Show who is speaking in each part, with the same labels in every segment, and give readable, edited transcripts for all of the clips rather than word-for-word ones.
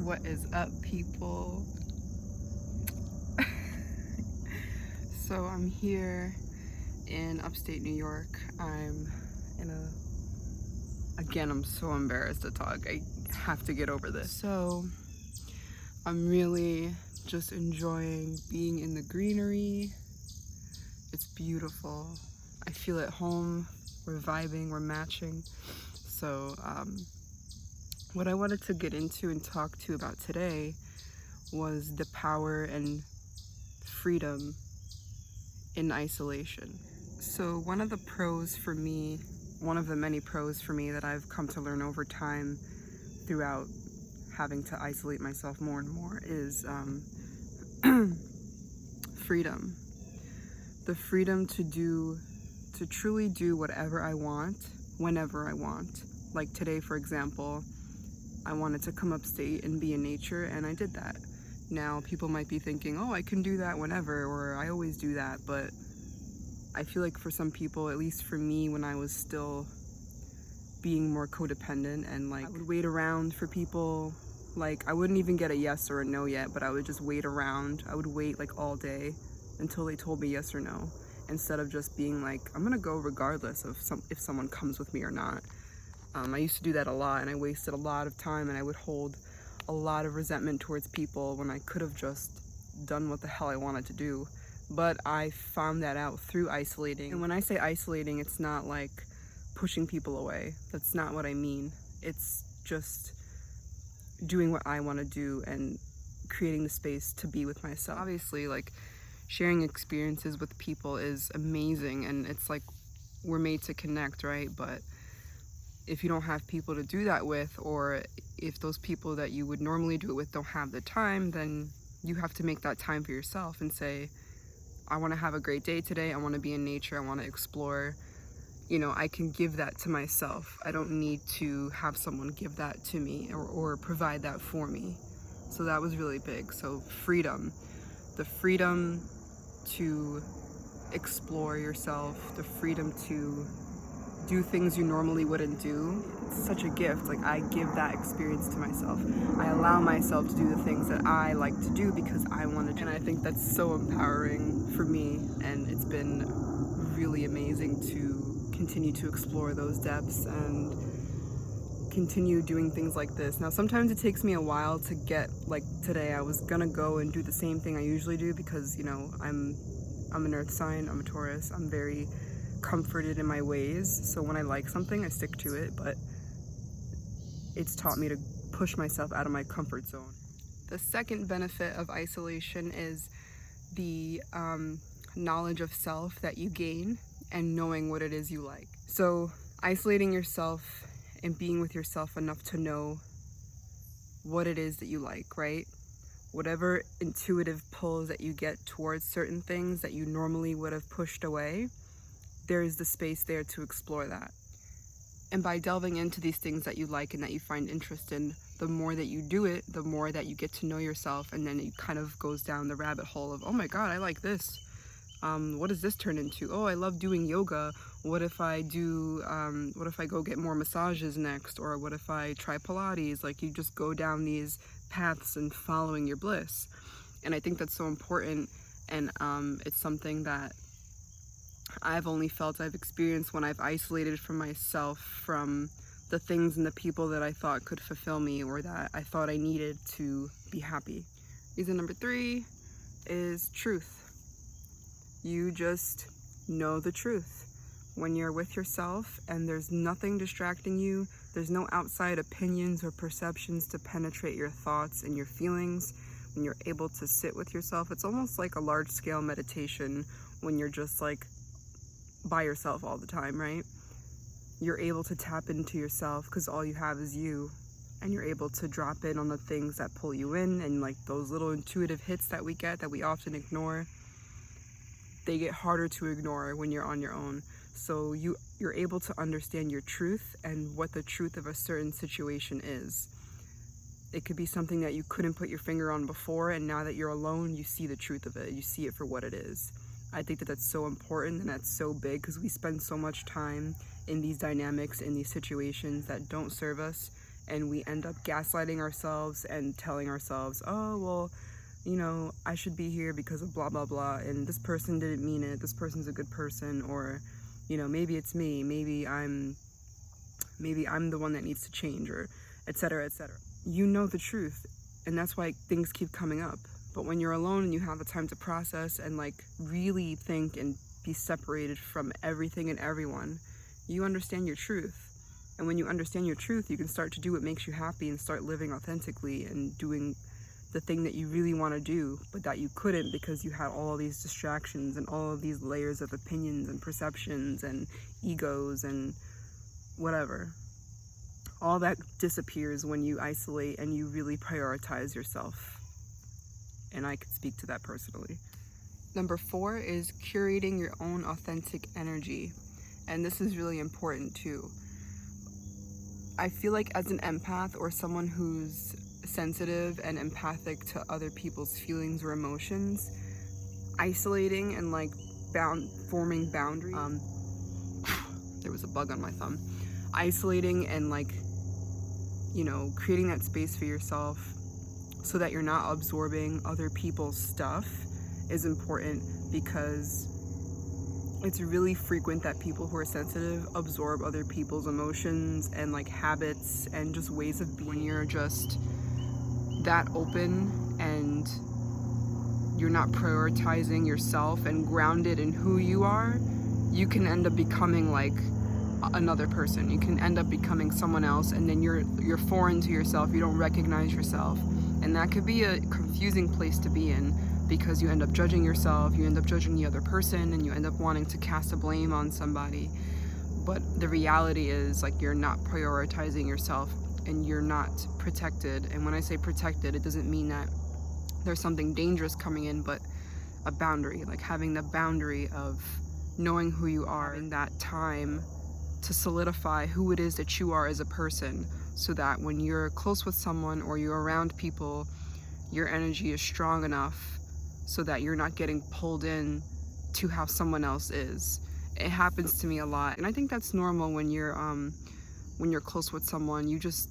Speaker 1: What is up, people? So I'm here in upstate New York. I'm so embarrassed to talk. I have to get over this. So I'm really just enjoying being in the greenery. It's beautiful. I feel at home. We're vibing, we're matching. So what I wanted to get into and talk to you about today was the power and freedom in isolation. So one of the many pros for me that I've come to learn over time throughout having to isolate myself more and more is freedom. The freedom to truly do whatever I want, whenever I want. Like today, for example, I wanted to come upstate and be in nature, and I did that. Now, people might be thinking, oh, I can do that whenever, or I always do that, but I feel like for some people, at least for me, when I was still being more codependent and I would wait around for people, I wouldn't even get a yes or a no yet, but I would just wait around. I would wait all day until they told me yes or no, instead of just being I'm gonna go regardless of if someone comes with me or not. I used to do that a lot, and I wasted a lot of time, and I would hold a lot of resentment towards people when I could have just done what the hell I wanted to do. But I found that out through isolating. And when I say isolating, it's not pushing people away. That's not what I mean. It's just doing what I want to do and creating the space to be with myself. Obviously, sharing experiences with people is amazing, and it's we're made to connect, right? But if you don't have people to do that with, or if those people that you would normally do it with don't have the time, then you have to make that time for yourself and say, I want to have a great day today. I want to be in nature. I want to explore. I can give that to myself. I don't need to have someone give that to me or provide that for me. So that was really big. So freedom, the freedom to explore yourself, the freedom to do things you normally wouldn't do. It's such a gift. I give that experience to myself. I allow myself to do the things that I like to do because I want to do. And I think that's so empowering for me, and it's been really amazing to continue to explore those depths and continue doing things like this. Now, sometimes it takes me a while to get, today I was gonna go and do the same thing I usually do because, I'm an earth sign, I'm a Taurus, I'm very comforted in my ways, so when I like something I stick to it, but it's taught me to push myself out of my comfort zone. The second benefit of isolation is the knowledge of self that you gain and knowing what it is you like. So isolating yourself and being with yourself enough to know what it is that you like, right? Whatever intuitive pulls that you get towards certain things that you normally would have pushed away, there is the space there to explore that. And by delving into these things that you like and that you find interest in, the more that you do it, the more that you get to know yourself, and then it kind of goes down the rabbit hole of, oh my God, I like this. What does this turn into? Oh, I love doing yoga. What if I go get more massages next? Or what if I try Pilates? You just go down these paths and following your bliss. And I think that's so important, and it's something that I've only felt I've experienced when I've isolated from myself from the things and the people that I thought could fulfill me or that I thought I needed to be happy. Reason number 3 is truth. You just know the truth. When you're with yourself and there's nothing distracting you, there's no outside opinions or perceptions to penetrate your thoughts and your feelings. When you're able to sit with yourself, it's almost like a large-scale meditation when you're just by yourself all the time, right? You're able to tap into yourself because all you have is you, and you're able to drop in on the things that pull you in, and those little intuitive hits that we get that we often ignore, they get harder to ignore when you're on your own. So you're able to understand your truth and what the truth of a certain situation is. It could be something that you couldn't put your finger on before, and now that you're alone, you see the truth of it. You see it for what it is. I think that that's so important and that's so big because we spend so much time in these dynamics, in these situations that don't serve us, and we end up gaslighting ourselves and telling ourselves, oh, well, you know, I should be here because of blah, blah, blah, and this person didn't mean it, this person's a good person, or, you know, maybe it's me, maybe I'm the one that needs to change, or etc., etc. You know the truth, and that's why things keep coming up. But when you're alone and you have the time to process and like really think and be separated from everything and everyone, you understand your truth. And when you understand your truth, you can start to do what makes you happy and start living authentically and doing the thing that you really want to do, but that you couldn't because you had all of these distractions and all of these layers of opinions and perceptions and egos and whatever. All that disappears when you isolate and you really prioritize yourself. And I could speak to that personally. Number 4 is curating your own authentic energy. And this is really important too. I feel like as an empath or someone who's sensitive and empathic to other people's feelings or emotions, isolating and like forming boundaries. There was a bug on my thumb. Isolating and like, you know, creating that space for yourself so that you're not absorbing other people's stuff is important, because it's really frequent that people who are sensitive absorb other people's emotions and like habits and just ways of being. When you're just that open and you're not prioritizing yourself and grounded in who you are, you can end up becoming like another person. You can end up becoming someone else, and then you're foreign to yourself. You don't recognize yourself, and that could be a confusing place to be in, because you end up judging yourself, you end up judging the other person, and you end up wanting to cast a blame on somebody. But the reality is, like, you're not prioritizing yourself and you're not protected. And when I say protected, it doesn't mean that there's something dangerous coming in, but a boundary, like having the boundary of knowing who you are, in that time to solidify who it is that you are as a person, so that when you're close with someone or you're around people, your energy is strong enough so that you're not getting pulled in to how someone else is. It happens to me a lot, and I think that's normal when you're close with someone. You just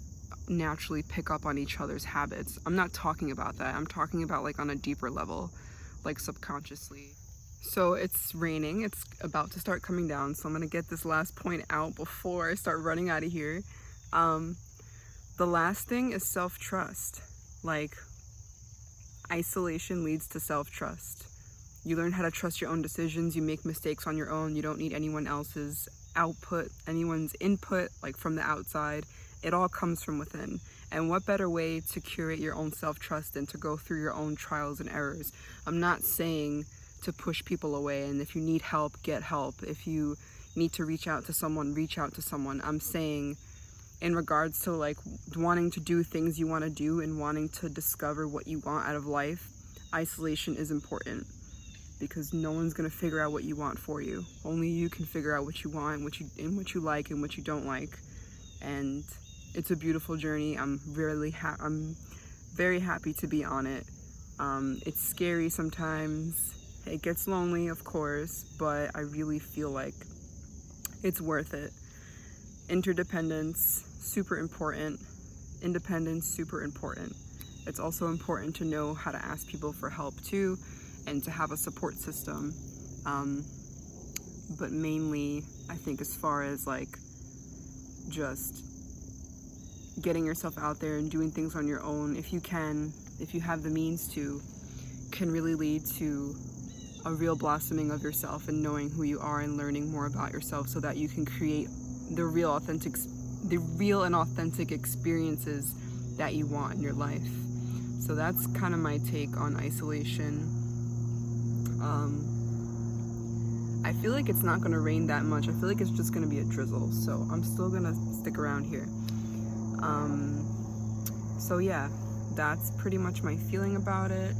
Speaker 1: naturally pick up on each other's habits. I'm not talking about that. I'm talking about like on a deeper level, like subconsciously. So it's raining, it's about to start coming down, so I'm gonna get this last point out before I start running out of here. The last thing is self-trust. Like, isolation leads to self-trust. You learn how to trust your own decisions, you make mistakes on your own, you don't need anyone else's output, anyone's input, like from the outside. It all comes from within. And what better way to curate your own self-trust than to go through your own trials and errors? I'm not saying to push people away, and if you need help, get help. If you need to reach out to someone, reach out to someone. I'm saying in regards to like wanting to do things you want to do and wanting to discover what you want out of life, isolation is important, because no one's going to figure out what you want for you. Only you can figure out what you want, what you like and what you don't like. And it's a beautiful journey. I'm very happy to be on it. It's scary sometimes. It gets lonely, of course, but I really feel like it's worth it. Interdependence, super important. Independence, super important. It's also important to know how to ask people for help too, and to have a support system. But mainly, I think as far as like just getting yourself out there and doing things on your own, if you have the means to, can really lead to a real blossoming of yourself and knowing who you are and learning more about yourself, so that you can create the real and authentic experiences that you want in your life. So that's kind of my take on isolation. I feel like it's not gonna rain that much. I feel like it's just gonna be a drizzle, so I'm still gonna stick around here. So yeah, that's pretty much my feeling about it.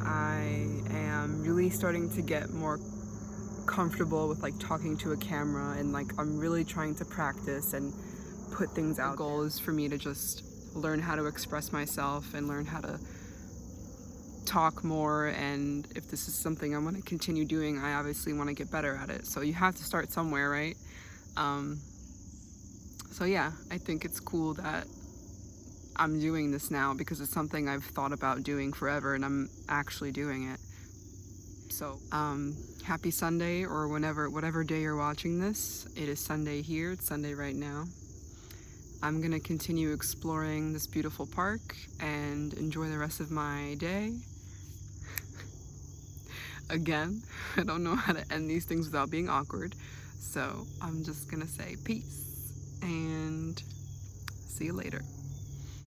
Speaker 1: I am really starting to get more comfortable with like talking to a camera, and like I'm really trying to practice and put things out. The goal is for me to just learn how to express myself and learn how to talk more, and if this is something I want to continue doing, I obviously want to get better at it. So you have to start somewhere, right? So yeah, I think it's cool that I'm doing this now because it's something I've thought about doing forever and I'm actually doing it. So, happy Sunday, or whatever day you're watching this. It is Sunday here, it's Sunday right now. I'm gonna continue exploring this beautiful park and enjoy the rest of my day. Again, I don't know how to end these things without being awkward, so I'm just gonna say peace and see you later.